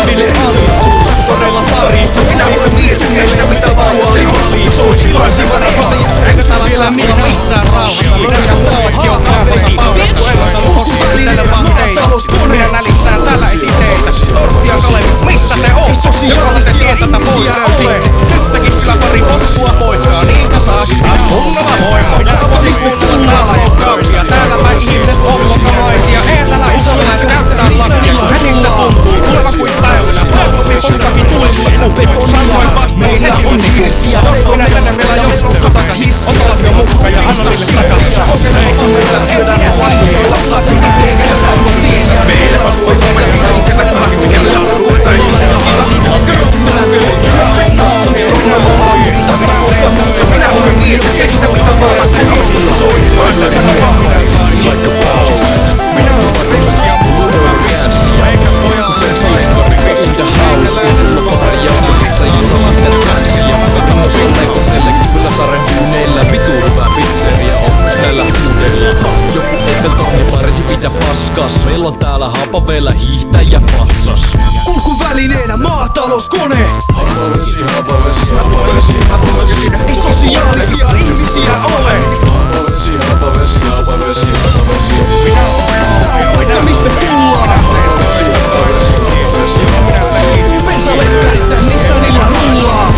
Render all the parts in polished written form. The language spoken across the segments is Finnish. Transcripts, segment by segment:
Meille alistus, todella pari. Minä olen mies, kestä mitä vaan eikä tällaisella millä missään rauhassa. Minä kaikki on kaapassa paudasta, kun en osannut osia tänne vaan teitä. Minä nälissään täällä eti teitä. Torsti ja Kalevi, missä te oot? Jokalle te tietätä pois löysitte. Nyttäkin kyllä pari potkua poikaa, niistä saa taas kunnolla voimaa. Voisin kuulla taas loukkauksia. Täällä päin ihmiset on lokamaisia. Ei täällä uskalais näyttää lakkia, kun hetistä tuntuu. Tuleva kuin päivänä, polttiin potkakin tuli mulle kuppi. Sanoin vastaan heti on hirsiä. Jos minä tänne vielä joskus takaisin, otalas jo mukka ja anna niille takaisin. Okei, syödään asioilla, tasinkin tekemässä on tiedä. Meille on voimallisesti ketä kahvikella ruutai. Minä olen mies, kestä mitä vaan sen asunto soittaa. Like a boss. Minä olen riski ja puhutaan käsiä. Eikä pojaa in the house, kun mulla parjautumissa ilmassitten säksiä. Kamosin nekosellekin kyllä sarehyyneillä. Vitu hyvää pizzeria on täällä huudella. Joku eteltonni parisi pitää paskas. Meillä on täällä hapaveellä hiihtäjä passas. Kulkuvälineenä maatalouskone. Habavesi, habavesi, habavesi, habavesi. Ei sosiaalisia ihmisiä ole. Habavesi, habavesi, habavesi, habavesi. Ja mistä tullaan? Bensa leppärittää Nissanilla rullaa.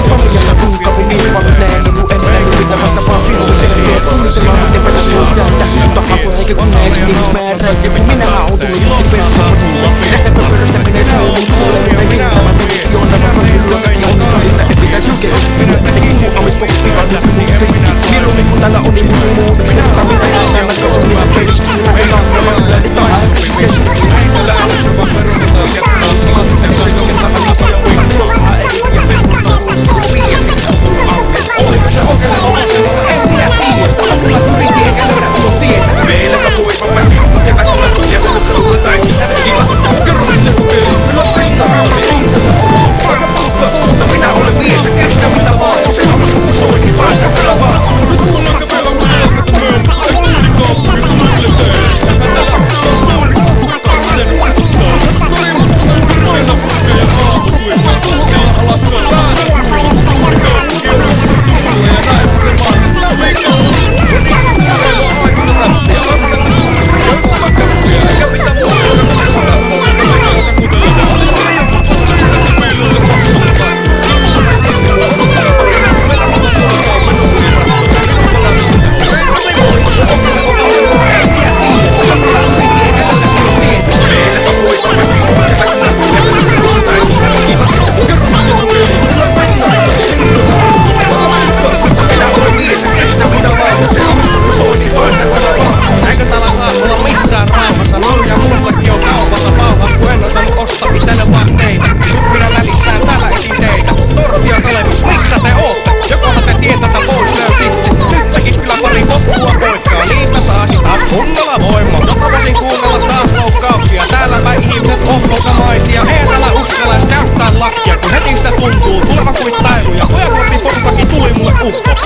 Familialla kuukauvi niin paljon näen minun ennen kuvittavasta vaan sinulle selviät. Suunnitellaan miten paljon suostaan tässä nyt tapahtuu eikä kun näis ihmismäärä. Minä autolin juuri persamulla. Tästä pöpöröstä menee saunun kuulemaan. Ei viittämään menikin jonnavan kohdilluotakin onkaista. Et pitäis lukea. Minä menikin muu olis pohtikaan nyt ministeri. Virumi kun täällä on niin muu muuviksi. Mutta mitä säännät on niin pelissä. Sinä ei kantaa välillä taas. Keskuksi kyllä on minä olen mies, kestä mitä vaan, sen on soikin päästä kyllä vaan.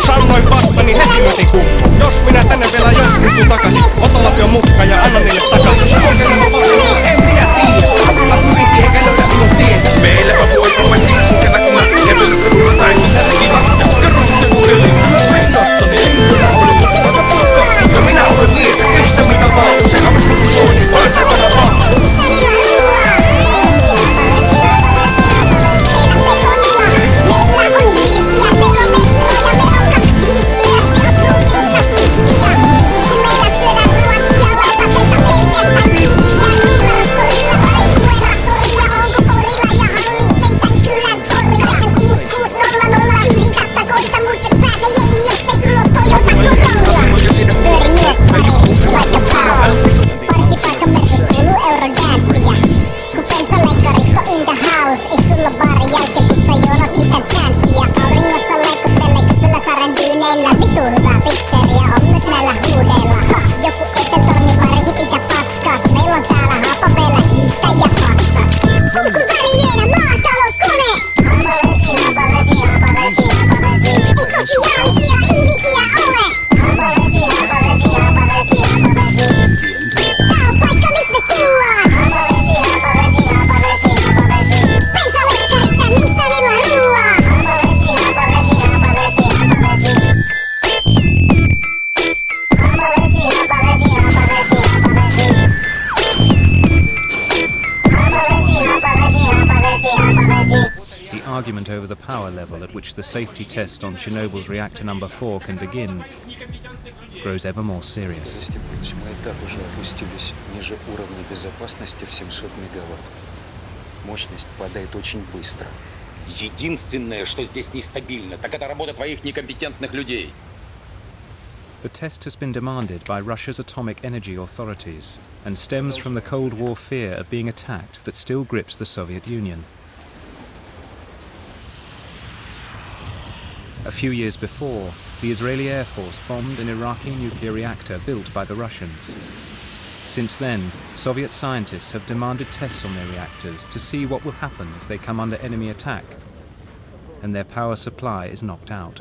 Sanoin vastani heti meti kuppo. Jos minä tänne vielä joskus tuun takaisin, otalas jo mukka ja anna niille takaisin. En minä tiedä, avulla hyvisi eikä löydä minun tietä. Meille on voimallisesti kukena kun mä hevyn ruutai. Minä olen mies, kestä mitä vaan, sen on sun soini, päästä tällä vaan. argument over the power level at which the safety test on Chernobyl's reactor number 4 can begin grows ever more serious. Мы и так уже опустились ниже уровня безопасности в 700 мегаватт. Мощность падает очень быстро. Единственное, что здесь нестабильно, так это работа твоих некомпетентных людей. The test has been demanded by Russia's atomic energy authorities and stems from the Cold War fear of being attacked that still grips the Soviet Union. A few years before, the Israeli Air Force bombed an Iraqi nuclear reactor built by the Russians. Since then, Soviet scientists have demanded tests on their reactors to see what will happen if they come under enemy attack and their power supply is knocked out.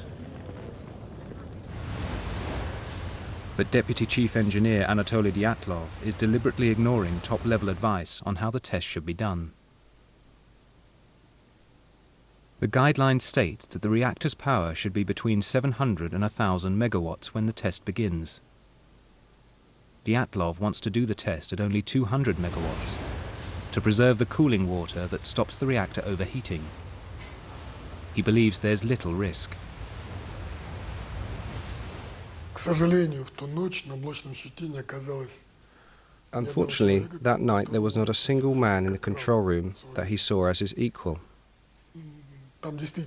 But Deputy Chief Engineer Anatoly Dyatlov is deliberately ignoring top-level advice on how the test should be done. The guidelines state that the reactor's power should be between 700 and 1,000 megawatts when the test begins. Dyatlov wants to do the test at only 200 megawatts to preserve the cooling water that stops the reactor overheating. He believes there's little risk. Unfortunately, that night there was not a single man in the control room that he saw as his equal.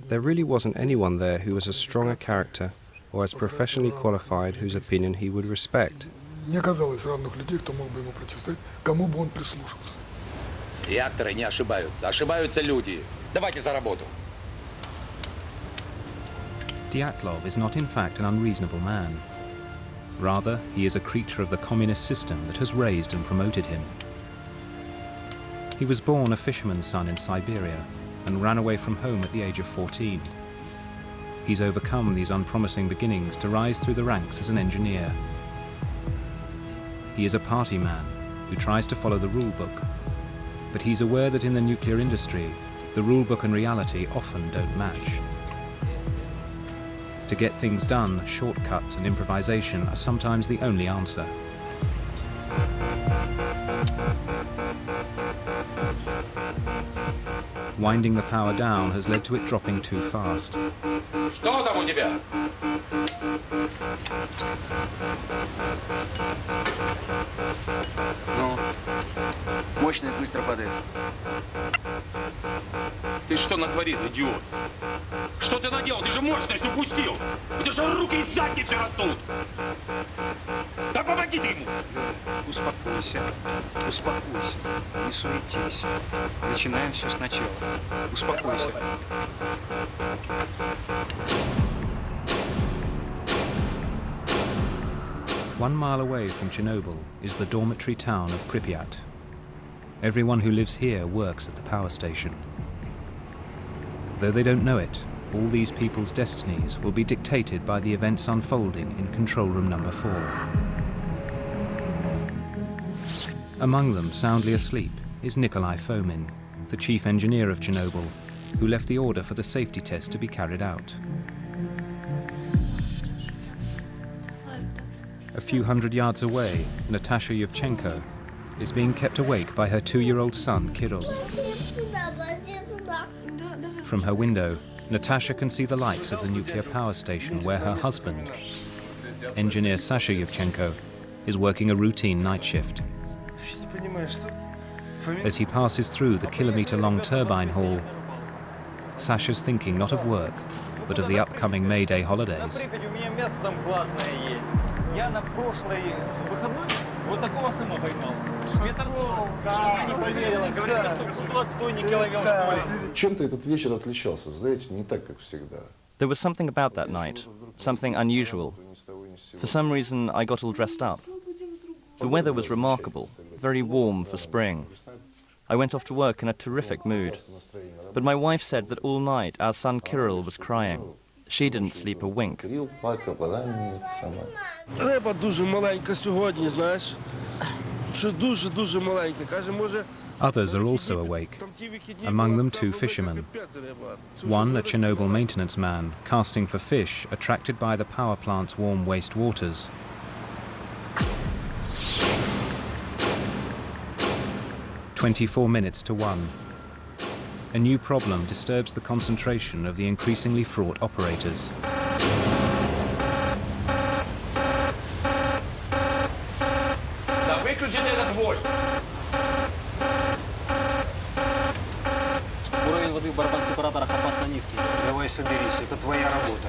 There really wasn't anyone there who was as strong a character or as professionally qualified whose opinion he would respect. Реакторы не ошибаются, ошибаются люди. Давайте за работу. Dyatlov is not in fact an unreasonable man. Rather, he is a creature of the communist system that has raised and promoted him. He was born a fisherman's son in Siberia and ran away from home at the age of 14. He's overcome these unpromising beginnings to rise through the ranks as an engineer. He is a party man who tries to follow the rule book, but he's aware that in the nuclear industry, the rule book and reality often don't match. To get things done, shortcuts and improvisation are sometimes the only answer. Winding the power down has led to it dropping too fast. Что там у тебя? Ну, мощность быстро падает. Ты что натворил, идиот? Что ты наделал? Ты же мощность упустил! У тебя же руки из задницы растут! Да помоги ты ему! Успокойся, успокойся, не суетись. Начинаем все сначала. Успокойся. One mile away from Chernobyl is the dormitory town of Pripyat. Everyone who lives here works at the power station. Though they don't know it, all these people's destinies will be dictated by the events unfolding in control room number 4. Among them, soundly asleep, is Nikolai Fomin, the chief engineer of Chernobyl, who left the order for the safety test to be carried out. A few hundred yards away, Natasha Yevchenko is being kept awake by her 2-year-old son, Kirill. From her window, Natasha can see the lights of the nuclear power station where her husband, engineer Sasha Yevchenko, is working a routine night shift. As he passes through the kilometer-long turbine hall, Sasha's thinking not of work, but of the upcoming May Day holidays. Чем-то этот вечер отличался, знаете, не так, как всегда. There was something about that night, something unusual. For some reason, I got all dressed up. The weather was remarkable, very warm for spring. I went off to work in a terrific mood. But my wife said that all night our son Kirill was crying. She didn't sleep a wink. Кирилл плакал, вона не сама. Риба дуже маленька сьогодні, знаєш. Що дуже маленька. Каже, може... Others are also awake, among them 2 fishermen. One, a Chernobyl maintenance man, casting for fish attracted by the power plant's warm waste waters. "24 minutes to 1. A new problem disturbs the concentration of the increasingly fraught operators. Да выключен этот вой. Уровень воды в барабан-сепараторах опасно низкий. Давай соберись, это твоя работа.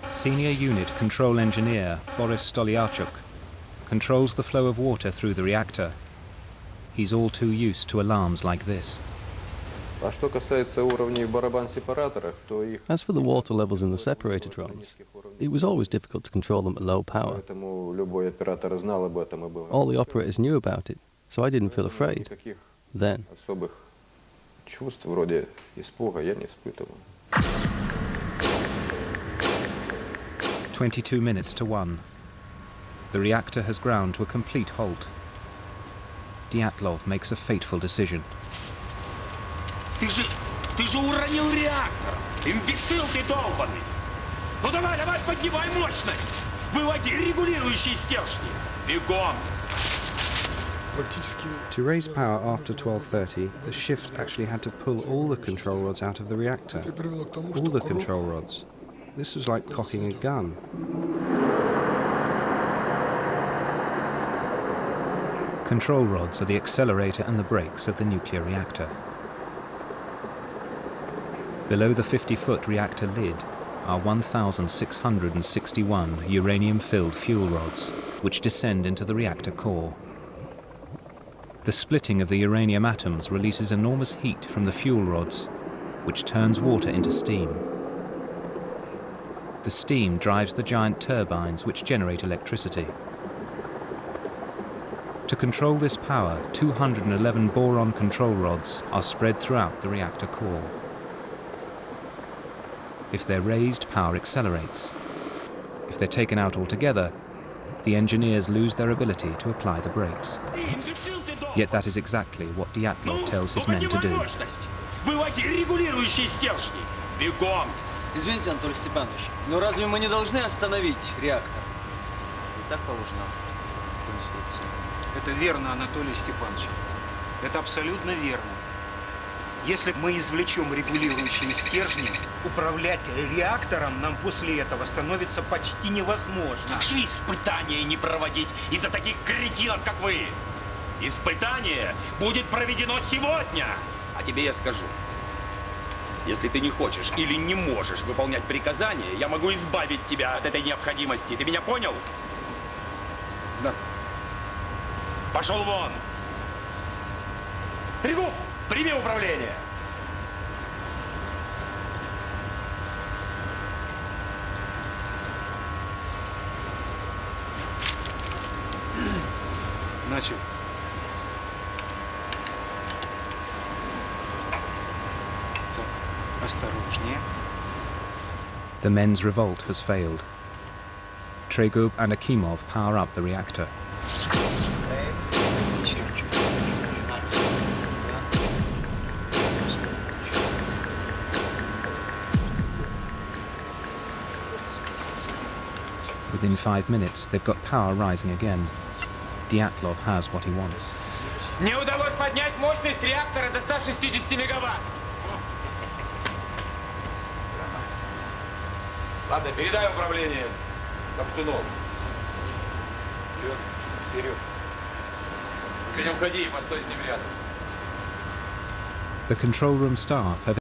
Senior Unit Control Engineer Boris Stolyarchuk controls the flow of water through the reactor. He's all too used to alarms like this. А что касается уровней в барабан-сепараторах, то их... As for the water levels in the separator drums, it was always difficult to control them at low power. Поэтому любой оператор знал об этом и был... All the operators knew about it, so I didn't feel afraid. Никаких Then, особых чувств вроде испуга я не испытывал. 22 minutes to 1. The reactor has ground to a complete halt. Dyatlov makes a fateful decision. Ты же уронил реактор! Имбецил ты долбанный! Ну давай, поднимай мощность! Выводи регулирующие стержни! Бегом! To raise power after 12:30, the shift actually had to pull all the control rods out of the reactor. All the control rods. This was like cocking a gun. Control rods are the accelerator and the brakes of the nuclear reactor. Below the 50-foot reactor lid are 1,661 uranium-filled fuel rods, which descend into the reactor core. The splitting of the uranium atoms releases enormous heat from the fuel rods, which turns water into steam. The steam drives the giant turbines which generate electricity. To control this power, 211 boron control rods are spread throughout the reactor core. If they're raised, power accelerates. If they're taken out altogether, the engineers lose their ability to apply the brakes. Yet that is exactly what Dyatlov tells his men to do. Выводи регулирующие стержни! Бегом! Извините, Анатолий Степанович, но разве мы не должны остановить реактор? И так положено в Конституции. Это верно, Анатолий Степанович. Это абсолютно верно. Если мы извлечем регулирующие стержни, управлять реактором нам после этого становится почти невозможно. Как же испытания не проводить из-за таких кретинов, как вы? Испытание будет проведено сегодня! А тебе я скажу. Если ты не хочешь или не можешь выполнять приказания, я могу избавить тебя от этой необходимости. Ты меня понял? Да. Пошел вон! Пригуб! Прими управление! Начал. Так, осторожнее. The men's revolt has failed. Tregub and Akimov power up the reactor. Within 5 minutes, they've got power rising again. Dyatlov has what he wants. Мне удалось поднять мощность реактора до 160 мегаватт. Ладно, передай управление Топтунову. Вперед. Ты не уходи, постой с ним рядом. The control room staff have